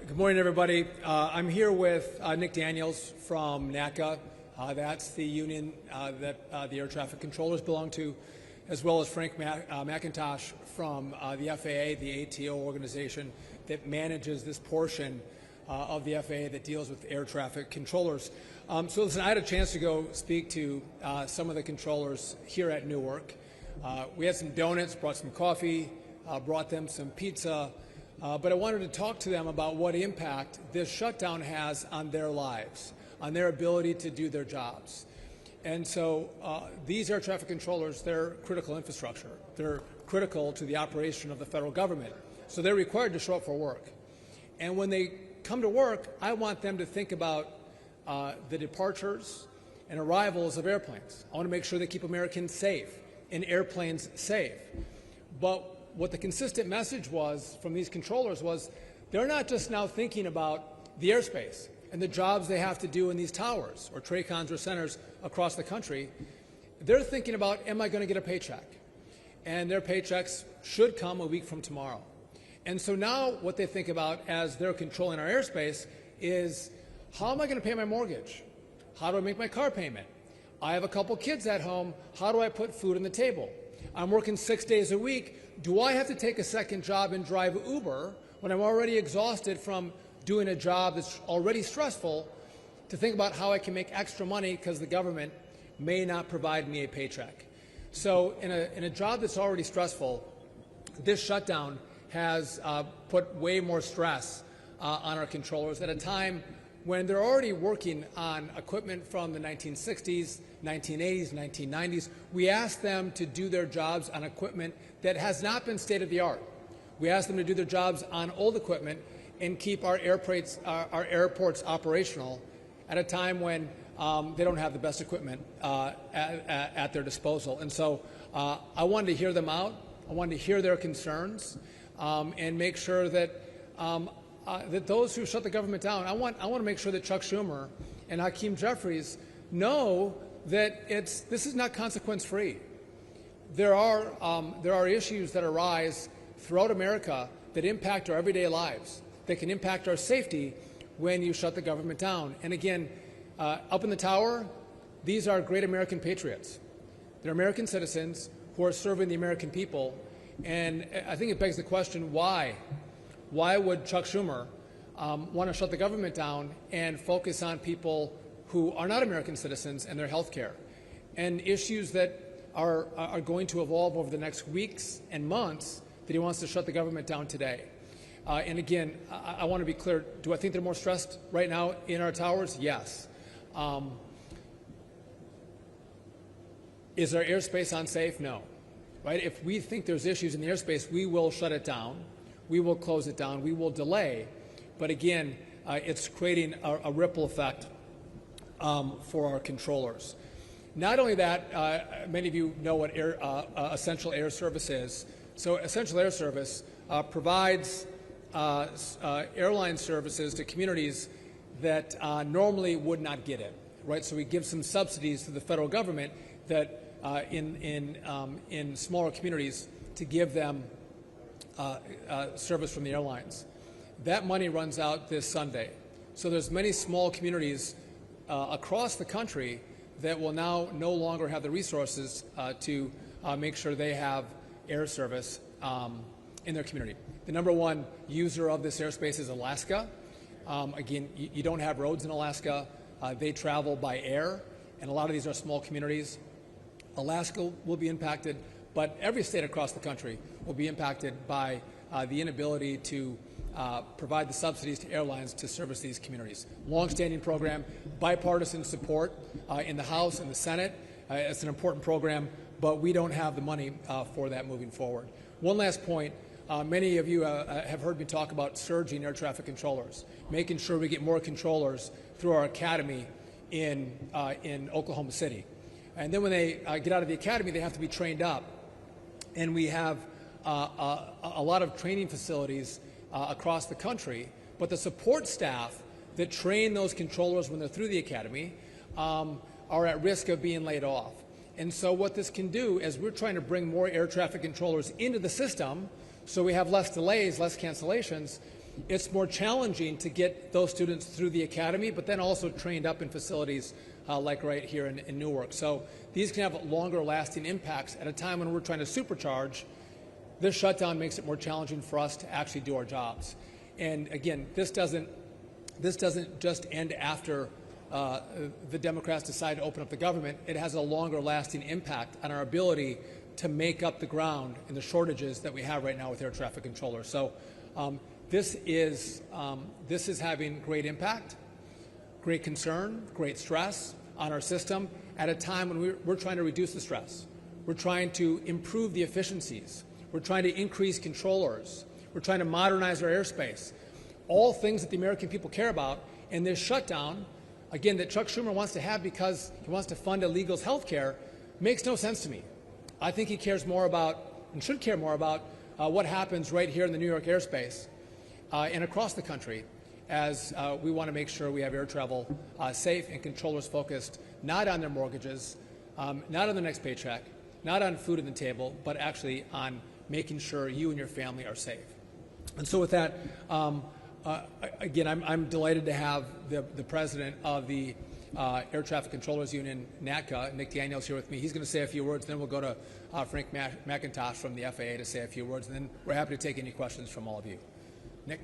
Good morning, everybody. I'm here with Nick Daniels from NACA. That's the union that the air traffic controllers belong to, as well as Frank McIntosh from the FAA, the ATO organization that manages this portion of the FAA that deals with air traffic controllers. So listen, I had a chance to go speak to some of the controllers here at Newark. We had some donuts, brought some coffee, brought them some pizza, but I wanted to talk to them about what impact this shutdown has on their lives, on their ability to do their jobs. And so these air traffic controllers, they're critical infrastructure. They're critical to the operation of the federal government. So they're required to show up for work. And when they come to work, I want them to think about the departures and arrivals of airplanes. I want to make sure they keep Americans safe and airplanes safe. But what the consistent message was from these controllers was they're not just now thinking about the airspace and the jobs they have to do in these towers or TRACONs or centers across the country. They're thinking about, am I going to get a paycheck? And their paychecks should come a week from tomorrow. And so now what they think about as they're controlling our airspace is, how am I going to pay my mortgage? How do I make my car payment? I have a couple kids at home. How do I put food on the table? I'm working 6 days a week. Do I have to take a second job and drive Uber when I'm already exhausted from doing a job that's already stressful to think about how I can make extra money because the government may not provide me a paycheck? So in a job that's already stressful, this shutdown has put way more stress on our controllers at a time when they're already working on equipment from the 1960s, 1980s, 1990s. We asked them to do their jobs on equipment that has not been state-of-the-art. We asked them to do their jobs on old equipment and keep our airports operational at a time when they don't have the best equipment at their disposal. And so I wanted to hear them out. I wanted to hear their concerns and make sure that that those who shut the government down, I want to make sure that Chuck Schumer and Hakeem Jeffries know that this is not consequence-free. There are issues that arise throughout America that impact our everyday lives, that can impact our safety when you shut the government down. And again, up in the tower, these are great American patriots. They're American citizens who are serving the American people. And I think it begs the question, why? Why would Chuck Schumer want to shut the government down and focus on people who are not American citizens and their health care and issues that are going to evolve over the next weeks and months that he wants to shut the government down today? And again, I want to be clear. Do I think they're more stressed right now in our towers? Yes. Is our airspace unsafe? No. Right? If we think there's issues in the airspace, we will shut it down. We will close it down. We will delay. But again, it's creating a ripple effect for our controllers. Not only that, many of you know what Essential Air Service is. So Essential Air Service provides airline services to communities that normally would not get it. Right? So we give some subsidies to the federal government that in smaller communities to give them service from the airlines. That money runs out this Sunday. So there's many small communities across the country that will now no longer have the resources to make sure they have air service in their community. The number one user of this airspace is Alaska. Again, you don't have roads in Alaska. They travel by air, and a lot of these are small communities. Alaska will be impacted, but every state across the country will be impacted by the inability to provide the subsidies to airlines to service these communities. Long-standing program, bipartisan support in the House and the Senate. It's an important program, but we don't have the money for that moving forward. One last point. Many of you have heard me talk about surging air traffic controllers, making sure we get more controllers through our academy in Oklahoma City. And then when they get out of the academy, they have to be trained up. And we have a lot of training facilities across the country, but the support staff that train those controllers when they're through the academy are at risk of being laid off. And so what this can do is we're trying to bring more air traffic controllers into the system so we have less delays, less cancellations. it's more challenging to get those students through the academy, but then also trained up in facilities like right here in Newark. So these can have longer lasting impacts at a time when we're trying to supercharge. This shutdown makes it more challenging for us to actually do our jobs. And again, this doesn't just end after the Democrats decide to open up the government. It has a longer lasting impact on our ability to make up the ground in the shortages that we have right now with air traffic controllers. So this is having great impact, great concern, great stress on our system at a time when we're trying to reduce the stress. We're trying to improve the efficiencies. We're trying to increase controllers. We're trying to modernize our airspace. All things that the American people care about. And this shutdown, again, that Chuck Schumer wants to have because he wants to fund illegals' health care, makes no sense to me. I think he cares more about, and should care more about, what happens right here in the New York airspace and across the country, as we want to make sure we have air travel safe and controllers focused not on their mortgages, not on their next paycheck, not on food on the table, but actually on making sure you and your family are safe. And so with that, again, I'm delighted to have the president of the Air Traffic Controllers Union, NATCA, Nick Daniels, here with me. He's going to say a few words, then we'll go to Frank McIntosh from the FAA to say a few words, and then we're happy to take any questions from all of you. Nick?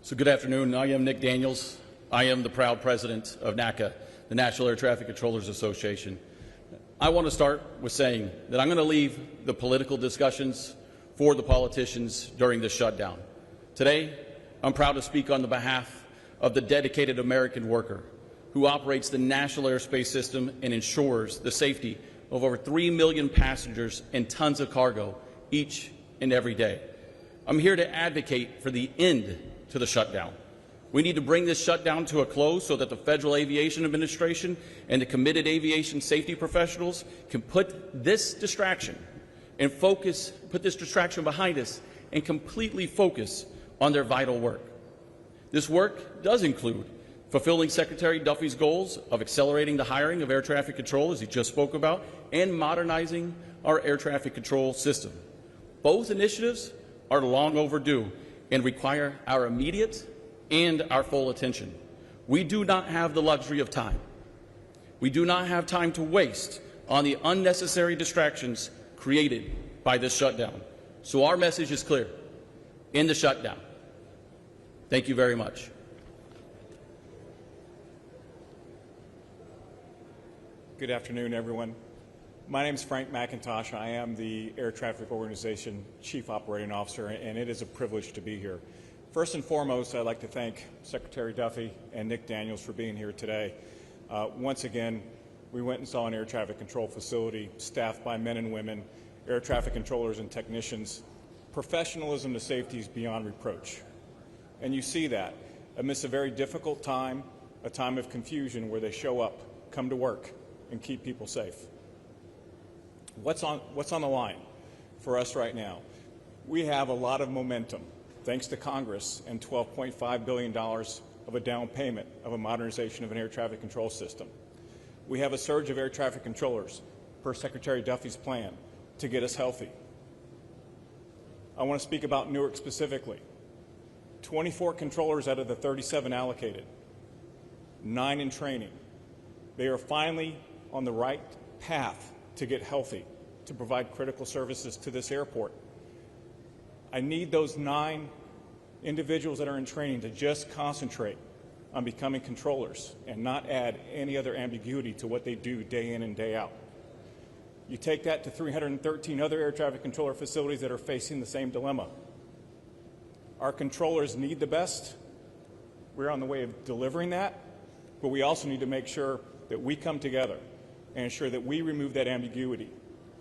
So good afternoon. I am Nick Daniels. I am the proud president of NATCA, the National Air Traffic Controllers Association. I want to start with saying that I'm going to leave the political discussions for the politicians during this shutdown. Today, I'm proud to speak on the behalf of the dedicated American worker who operates the national airspace system and ensures the safety of over 3 million passengers and tons of cargo each and every day. I'm here to advocate for the end to the shutdown. We need to bring this shutdown to a close so that the Federal Aviation Administration and the committed aviation safety professionals can put this distraction and put this distraction behind us and completely focus on their vital work. This work does include fulfilling Secretary Duffy's goals of accelerating the hiring of air traffic control, as he just spoke about, and modernizing our air traffic control system. Both initiatives are long overdue and require our immediate and our full attention. We do not have the luxury of time. We do not have time to waste on the unnecessary distractions created by this shutdown. So our message is clear: end the shutdown. Thank you very much. Good afternoon, everyone. My name is Frank McIntosh. I am the Air Traffic Organization Chief Operating Officer, and it is a privilege to be here. First and foremost, I'd like to thank Secretary Duffy and Nick Daniels for being here today. Once again, we went and saw an air traffic control facility staffed by men and women, air traffic controllers and technicians. Professionalism to safety is beyond reproach. And you see that amidst a very difficult time, a time of confusion where they show up, come to work, and keep people safe. What's on the line for us right now? We have a lot of momentum, thanks to Congress and $12.5 billion of a down payment of a modernization of an air traffic control system. We have a surge of air traffic controllers, per Secretary Duffy's plan, to get us healthy. I want to speak about Newark specifically. 24 controllers out of the 37 allocated, 9 in training. They are finally on the right path to get healthy, to provide critical services to this airport. I need those 9 individuals that are in training to just concentrate on becoming controllers and not add any other ambiguity to what they do day in and day out. You take that to 313 other air traffic controller facilities that are facing the same dilemma. Our controllers need the best. We're on the way of delivering that, but we also need to make sure that we come together and ensure that we remove that ambiguity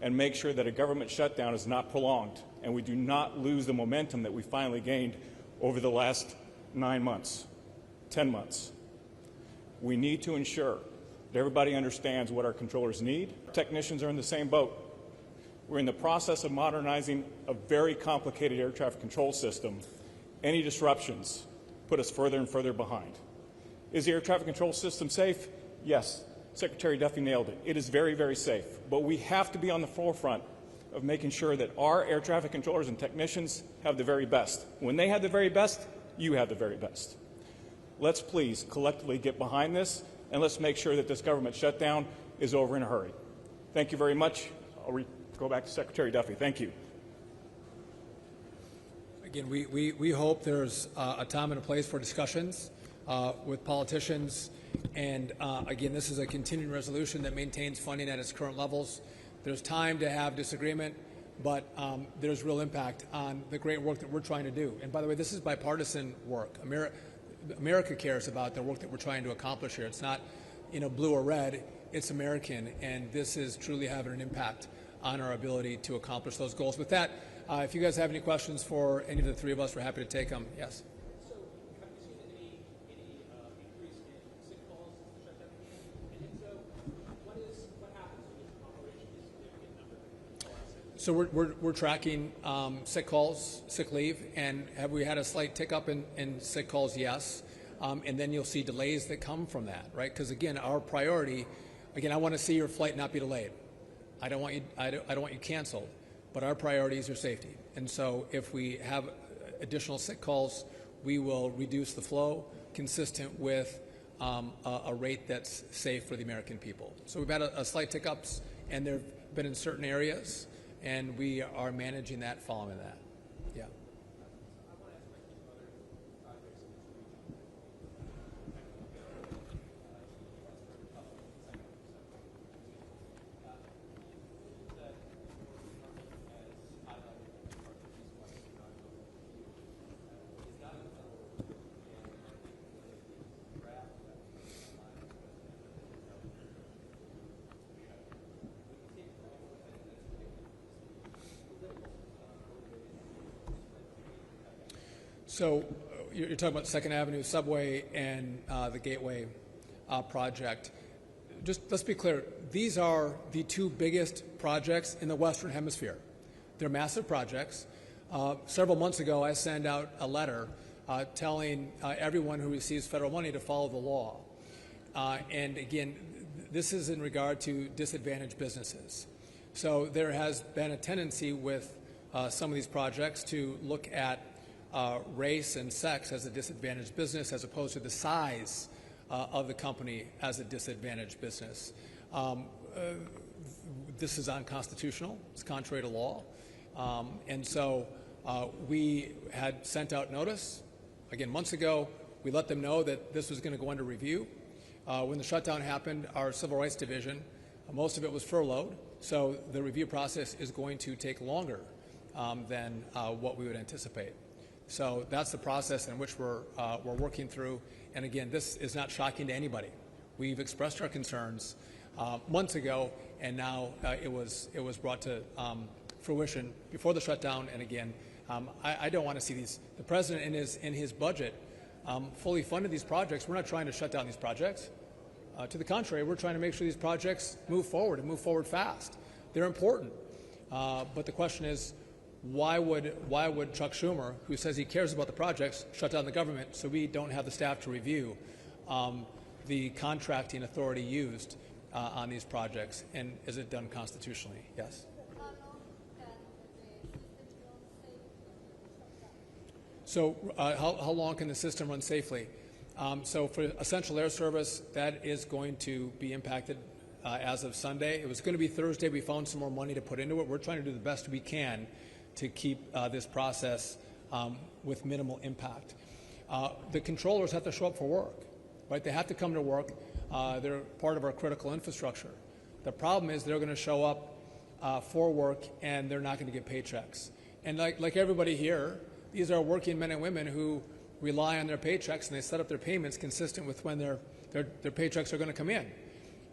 and make sure that a government shutdown is not prolonged and we do not lose the momentum that we finally gained over the last 9 months, 10 months. We need to ensure that everybody understands what our controllers need. Technicians are in the same boat. We're in the process of modernizing a very complicated air traffic control system. Any disruptions put us further and further behind. Is the air traffic control system safe? Yes. Secretary Duffy nailed it. It is very, very safe. But we have to be on the forefront of making sure that our air traffic controllers and technicians have the very best. When they have the very best, you have the very best. Let's please collectively get behind this, and let's make sure that this government shutdown is over in a hurry. Thank you very much. I'll go back to Secretary Duffy. Thank you. Again, we hope there's a time and a place for discussions with politicians. And again, this is a continuing resolution that maintains funding at its current levels. There's time to have disagreement, but there's real impact on the great work that we're trying to do. And by the way, this is bipartisan work. America cares about the work that we're trying to accomplish here. It's not, blue or red. It's American, and this is truly having an impact on our ability to accomplish those goals. With that, if you guys have any questions for any of the three of us, we're happy to take them. Yes. So, have you seen any increase in sick calls since the shutdown began? And if so, what happens when this operation is a significant number? So we're tracking sick calls, sick leave, and have we had a slight tick up in sick calls? Yes. And then you'll see delays that come from that, right? Because again, our priority, I want to see your flight not be delayed. I don't want you canceled, but our priority is your safety. And so if we have additional sick calls, we will reduce the flow consistent with a rate that's safe for the American people. So we've had a slight tick ups, and there have been in certain areas, and we are managing that following that. Yeah. So you're talking about Second Avenue subway and the Gateway project. Just let's be clear, these are the two biggest projects in the Western Hemisphere. They're massive projects. Several months ago, I sent out a letter telling everyone who receives federal money to follow the law. And again, this is in regard to disadvantaged businesses. So there has been a tendency with some of these projects to look at race and sex as a disadvantaged business as opposed to the size of the company as a disadvantaged business. This is unconstitutional. It's contrary to law. And so we had sent out notice, again, months ago. We let them know that this was going to go under review. When the shutdown happened, our Civil Rights Division, most of it was furloughed, so the review process is going to take longer than what we would anticipate. So that's the process in which we're working through. And again, this is not shocking to anybody. We've expressed our concerns months ago, and now it was brought to fruition before the shutdown. And again, I don't want to see these. The president in his budget fully funded these projects. We're not trying to shut down these projects. To the contrary, we're trying to make sure these projects move forward and move forward fast. They're important. But the question is, why would Chuck Schumer, who says he cares about the projects, shut down the government so we don't have the staff to review the contracting authority used on these projects? And is it done constitutionally? Yes. So how long can the system run safely? So for essential air service, that is going to be impacted as of Sunday. It was going to be Thursday. We found some more money to put into it. We're trying to do the best we can to keep this process with minimal impact. The controllers have to show up for work, right? They have to come to work. They're part of our critical infrastructure. The problem is they're going to show up for work and they're not going to get paychecks. And like everybody here, these are working men and women who rely on their paychecks, and they set up their payments consistent with when their paychecks are going to come in.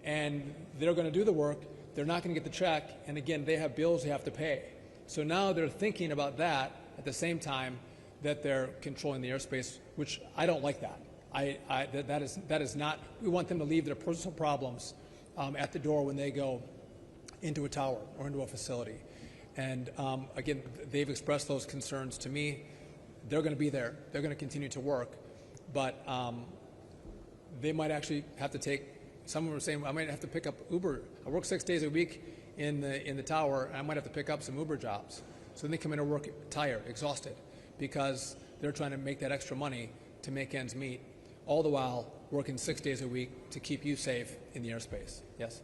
And they're going to do the work. They're not going to get the check. And again, they have bills they have to pay. So now they're thinking about that at the same time that they're controlling the airspace, which I don't like that. That is not. We want them to leave their personal problems at the door when they go into a tower or into a facility. And again, they've expressed those concerns to me. They're going to be there. They're going to continue to work, but they might actually have to take. Some were saying I might have to pick up Uber. I work 6 days a week in the tower, and I might have to pick up some Uber jobs. So then they come in and work tired, exhausted, because they're trying to make that extra money to make ends meet, all the while working 6 days a week to keep you safe in the airspace. Yes?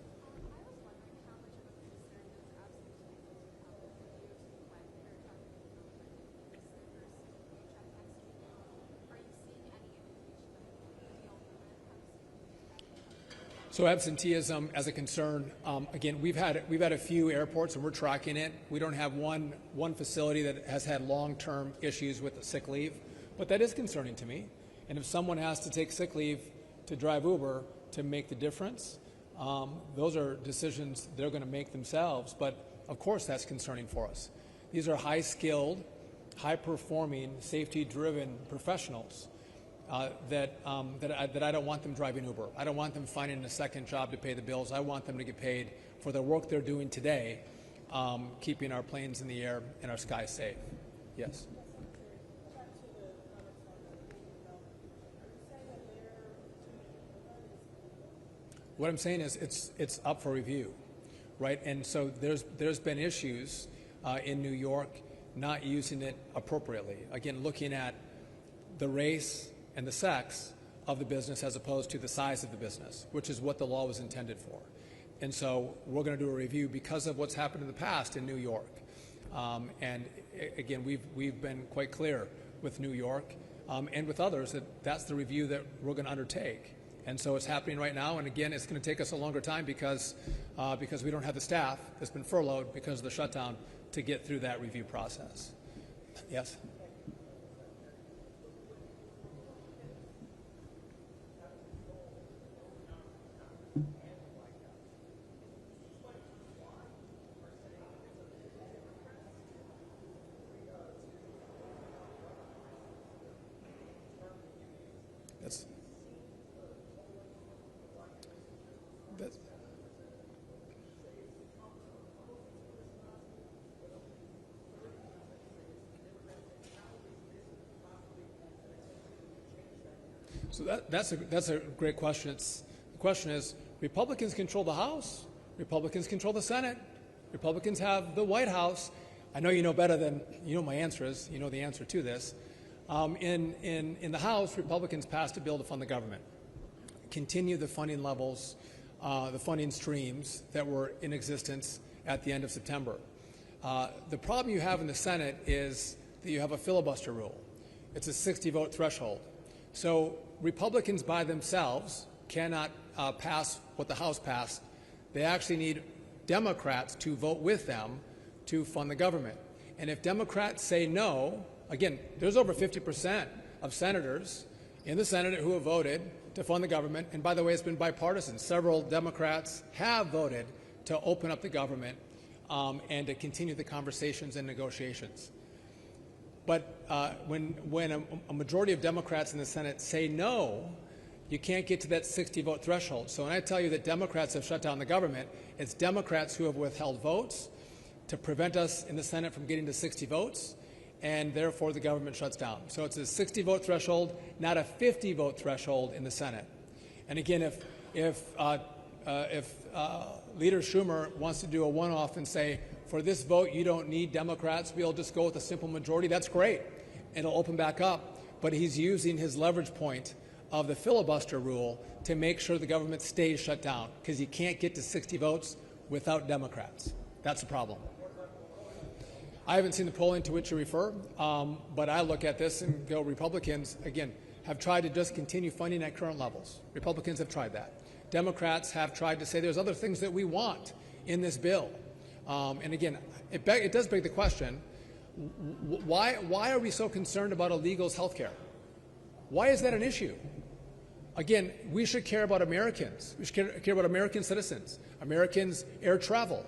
So absenteeism as a concern, again, we've had a few airports and we're tracking it. We don't have one facility that has had long-term issues with the sick leave, but that is concerning to me. And if someone has to take sick leave to drive Uber to make the difference, those are decisions they're going to make themselves. But of course, that's concerning for us. These are high-skilled, high-performing, safety-driven professionals. That I don't want them driving Uber. I don't want them finding a second job to pay the bills. I want them to get paid for the work they're doing today, keeping our planes in the air and our skies safe. Yes. What I'm saying is it's up for review, right? And so there's been issues in New York not using it appropriately. Again, looking at the race and the sex of the business as opposed to the size of the business, which is what the law was intended for. And so we're going to do a review because of what's happened in the past in New York. And again, we've been quite clear with New York and with others that that's the review that we're going to undertake. And so it's happening right now. And again, it's going to take us a longer time because we don't have the staff that's been furloughed because of the shutdown to get through that review process. Yes? So that's a great question. The question is, Republicans control the House, Republicans control the Senate, Republicans have the White House. I know you know better than you know my answer is. You know the answer to this. In the House, Republicans passed a bill to fund the government, continue the funding levels, the funding streams that were in existence at the end of September. The problem you have in the Senate is that you have a filibuster rule. It's a 60-vote threshold. So Republicans by themselves cannot pass what the House passed. They actually need Democrats to vote with them to fund the government. And if Democrats say no, again, there's over 50% of senators in the Senate who have voted to fund the government. And by the way, it's been bipartisan. Several Democrats have voted to open up the government and to continue the conversations and negotiations. But when a majority of Democrats in the Senate say no, you can't get to that 60-vote threshold. So when I tell you that Democrats have shut down the government, it's Democrats who have withheld votes to prevent us in the Senate from getting to 60 votes, and therefore the government shuts down. So it's a 60-vote threshold, not a 50-vote threshold in the Senate. And again, if Leader Schumer wants to do a one-off and say, for this vote, you don't need Democrats, we'll just go with a simple majority, that's great. It'll open back up. But he's using his leverage point of the filibuster rule to make sure the government stays shut down, because you can't get to 60 votes without Democrats. That's the problem. I haven't seen the polling to which you refer, but I look at this and go, Republicans, again, have tried to just continue funding at current levels. Republicans have tried that. Democrats have tried to say there's other things that we want in this bill. And again, it does beg the question, why are we so concerned about illegals' health care? Why is that an issue? Again, we should care about Americans. We should care about American citizens, Americans' air travel.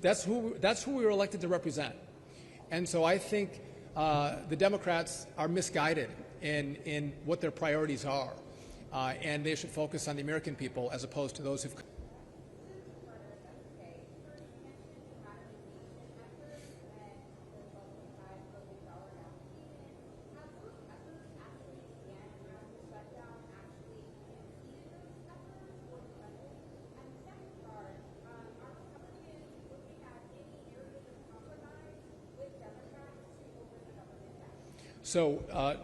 That's who we were elected to represent. And so I think the Democrats are misguided in what their priorities are. And they should focus on the American people as opposed to those who've... So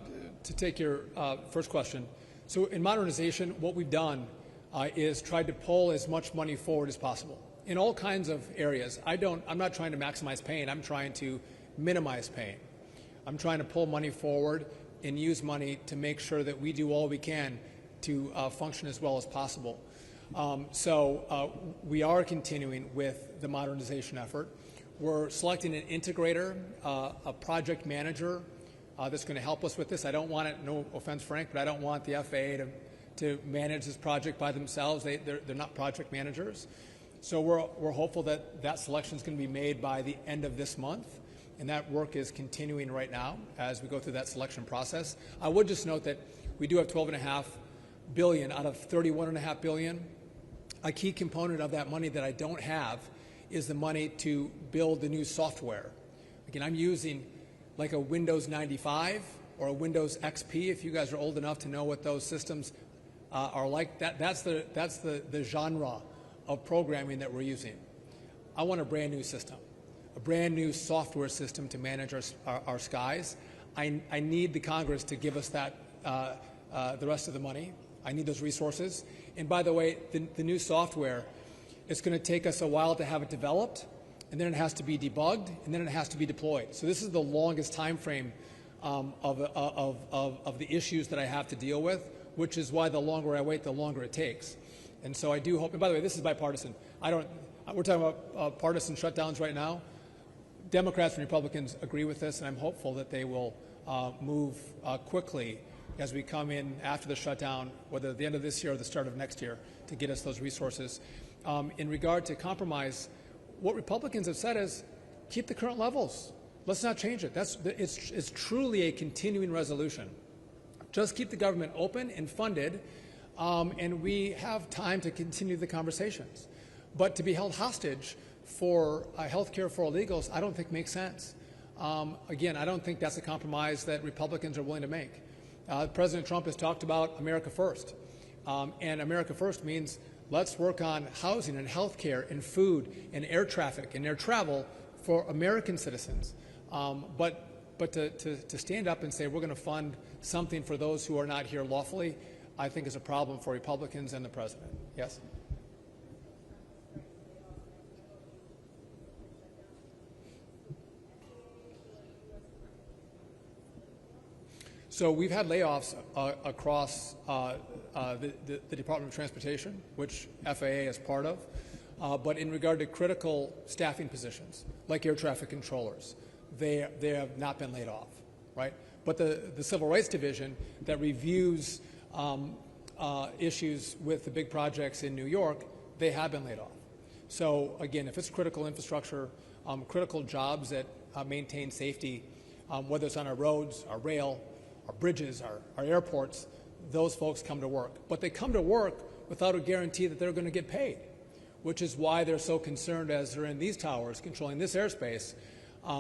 to take your first question, so in modernization, what we've done is tried to pull as much money forward as possible in all kinds of areas. I'm not trying to maximize pain. I'm trying to minimize pain. I'm trying to pull money forward and use money to make sure that we do all we can to function as well as possible. So we are continuing with the modernization effort. We're selecting an integrator, a project manager that's going to help us with this. I don't want it, no offense, Frank, but I don't want the FAA to manage this project by themselves. They're not project managers. So we're hopeful that that selection is going to be made by the end of this month, and that work is continuing right now as we go through that selection process. I would just note that we do have $12.5 billion out of $31.5 billion. A key component of that money that I don't have is the money to build the new software. Again, I'm using like a Windows 95 or a Windows XP, if you guys are old enough to know what those systems are like. That's the genre of programming that we're using. I want a brand new system, a brand new software system to manage our skies. I need the Congress to give us that, the rest of the money. I need those resources. And by the way, the new software, it's going to take us a while to have it developed, and then it has to be debugged, and then it has to be deployed. So this is the longest time frame of the issues that I have to deal with, which is why the longer I wait, the longer it takes. And so I do hope, and by the way, this is bipartisan. We're talking about partisan shutdowns right now. Democrats and Republicans agree with this, and I'm hopeful that they will move quickly as we come in after the shutdown, whether at the end of this year or the start of next year, to get us those resources. In regard to compromise, what Republicans have said is keep the current levels. Let's not change it. It's truly a continuing resolution. Just keep the government open and funded, and we have time to continue the conversations. But to be held hostage for health care for illegals, I don't think makes sense. Again, I don't think that's a compromise that Republicans are willing to make. President Trump has talked about America First, and America First means let's work on housing and health care and food and air traffic and air travel for American citizens. But to stand up and say we're going to fund something for those who are not here lawfully, I think is a problem for Republicans and the president. Yes? So we've had layoffs across the Department of Transportation, which FAA is part of, but in regard to critical staffing positions, like air traffic controllers, they have not been laid off, right? But the Civil Rights Division that reviews issues with the big projects in New York, they have been laid off. So again, if it's critical infrastructure, critical jobs that maintain safety, whether it's on our roads, our rail, our bridges, our airports, those folks come to work. But they come to work without a guarantee that they're going to get paid, which is why they're so concerned as they're in these towers, controlling this airspace,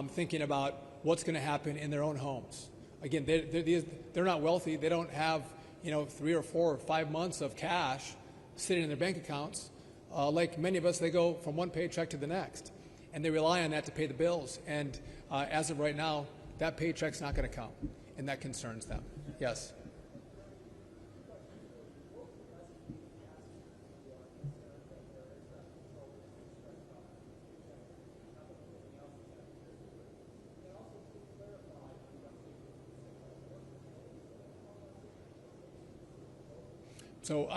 thinking about what's going to happen in their own homes. Again, they're not wealthy. They don't have 3 or 4 or 5 months of cash sitting in their bank accounts. Like many of us, they go from one paycheck to the next, and they rely on that to pay the bills. And as of right now, that paycheck's not going to come, and that concerns them. Yes. So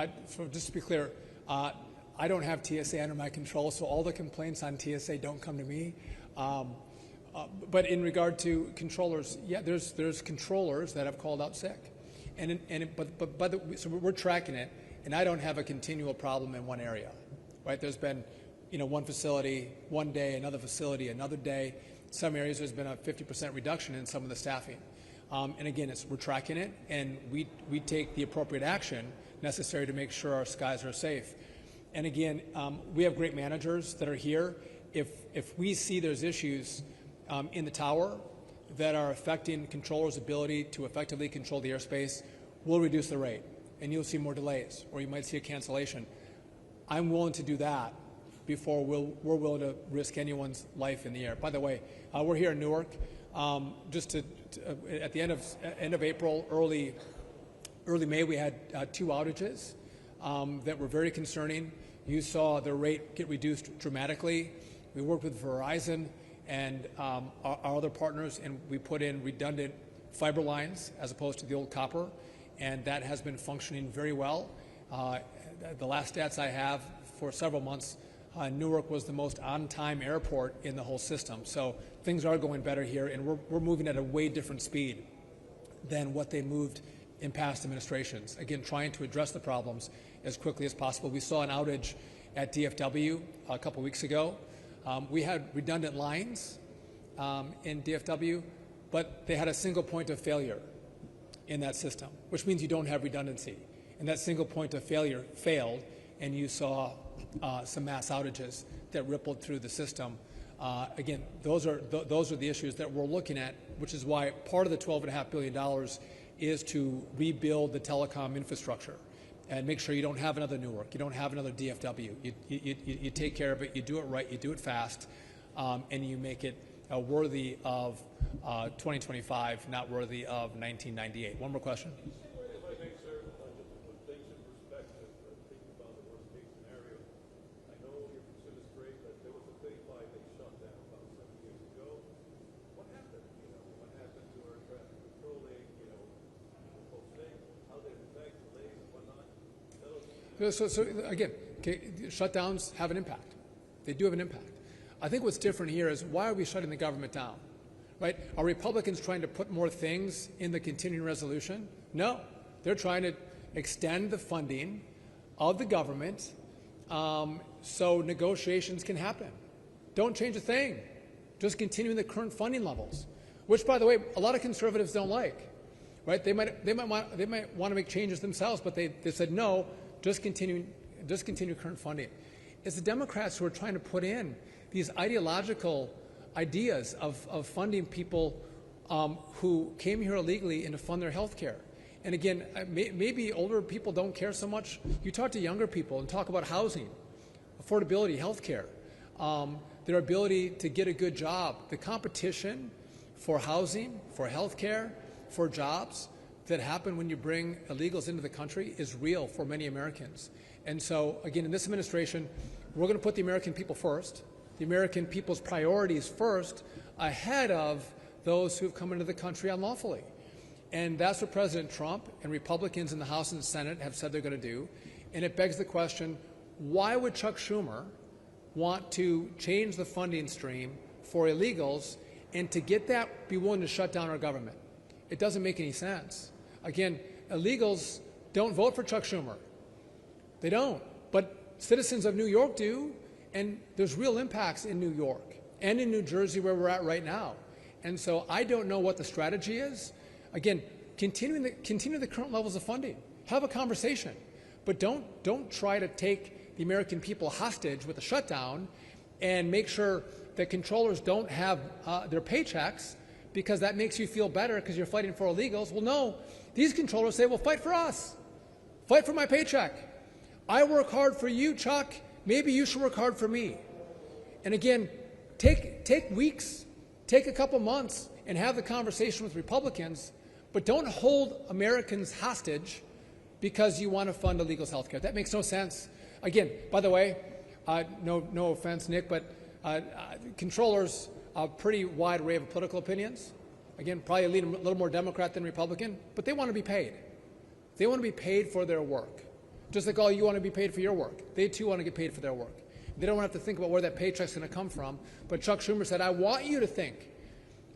just to be clear, I don't have TSA under my control, so all the complaints on TSA don't come to me. But in regard to controllers, yeah, there's controllers that have called out sick, so we're tracking it, and I don't have a continual problem in one area, right? There's been, one facility one day, another facility another day. Some areas there's been a 50% reduction in some of the staffing, and again, we're tracking it, and we take the appropriate action necessary to make sure our skies are safe. And again, we have great managers that are here. If we see there's issues in the tower that are affecting controllers' ability to effectively control the airspace, we'll reduce the rate, and you'll see more delays, or you might see a cancellation. I'm willing to do that before we're willing to risk anyone's life in the air. By the way, we're here in Newark. At the end of April, early May, we had 2 outages that were very concerning. You saw the rate get reduced dramatically. We worked with Verizon and our other partners, and we put in redundant fiber lines as opposed to the old copper, and that has been functioning very well. The last stats I have for several months, Newark was the most on-time airport in the whole system. So things are going better here, and we're moving at a way different speed than what they moved in past administrations. Again, trying to address the problems as quickly as possible. We saw an outage at DFW a couple weeks ago. We had redundant lines in DFW, but they had a single point of failure in that system, which means you don't have redundancy. And that single point of failure failed, and you saw some mass outages that rippled through the system. Again, those are the issues that we're looking at, which is why part of the $12.5 billion is to rebuild the telecom infrastructure and make sure you don't have another Newark, you don't have another DFW. You take care of it, you do it right, you do it fast, and you make it worthy of 2025, not worthy of 1998. One more question. So again, shutdowns have an impact. They do have an impact. I think what's different here is, why are we shutting the government down? Right? Are Republicans trying to put more things in the continuing resolution? No. They're trying to extend the funding of the government so negotiations can happen. Don't change a thing. Just continue the current funding levels, which, by the way, a lot of conservatives don't like. Right? They might want to make changes themselves, but they said no. Just continue current funding. It's the Democrats who are trying to put in these ideological ideas of funding people who came here illegally and to fund their health care. And again, maybe older people don't care so much. You talk to younger people and talk about housing, affordability, health care, their ability to get a good job. The competition for housing, for health care, for jobs that happen when you bring illegals into the country is real for many Americans. And so, again, in this administration, we're going to put the American people first, the American people's priorities first, ahead of those who have come into the country unlawfully. And that's what President Trump and Republicans in the House and the Senate have said they're going to do. And it begs the question, why would Chuck Schumer want to change the funding stream for illegals and to get that be willing to shut down our government? It doesn't make any sense. Again, illegals don't vote for Chuck Schumer. They don't. But citizens of New York do, and there's real impacts in New York and in New Jersey where we're at right now. And so I don't know what the strategy is. Again, continue the current levels of funding. Have a conversation. But don't try to take the American people hostage with a shutdown and make sure that controllers don't have their paychecks, because that makes you feel better because you're fighting for illegals. Well, no. These controllers say, well, fight for us. Fight for my paycheck. I work hard for you, Chuck. Maybe you should work hard for me. And again, take weeks, take a couple months, and have the conversation with Republicans, but don't hold Americans hostage because you want to fund illegals' health care. That makes no sense. Again, by the way, no offense, Nick, but controllers a pretty wide array of political opinions. Again, probably lean a little more Democrat than Republican, but they want to be paid. They want to be paid for their work. Just like all you want to be paid for your work. They too want to get paid for their work. They don't have to think about where that paycheck's going to come from. But Chuck Schumer said, I want you to think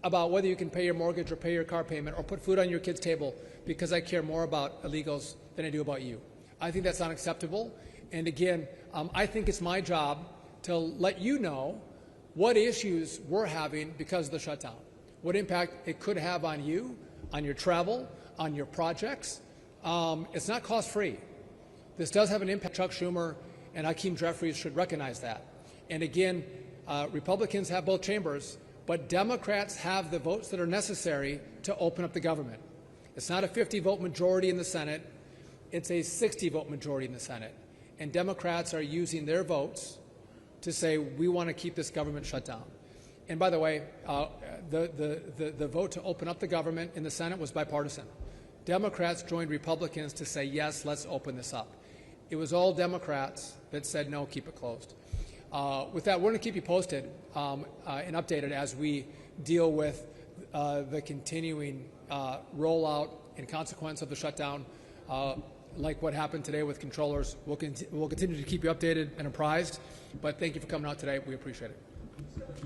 about whether you can pay your mortgage or pay your car payment or put food on your kid's table, because I care more about illegals than I do about you. I think that's unacceptable. And again, I think it's my job to let you know what issues we're having because of the shutdown, what impact it could have on you, on your travel, on your projects. It's not cost-free. This does have an impact. Chuck Schumer and Hakeem Jeffries should recognize that. And again, Republicans have both chambers, but Democrats have the votes that are necessary to open up the government. It's not a 50-vote majority in the Senate. It's a 60-vote majority in the Senate. And Democrats are using their votes to say we want to keep this government shut down. And by the way, the vote to open up the government in the Senate was bipartisan. Democrats joined Republicans to say, yes, let's open this up. It was all Democrats that said, no, keep it closed. With that, we're going to keep you posted and updated as we deal with the continuing rollout and consequence of the shutdown. Like what happened today with controllers, we'll continue to keep you updated and apprised. But thank you for coming out today. We appreciate it.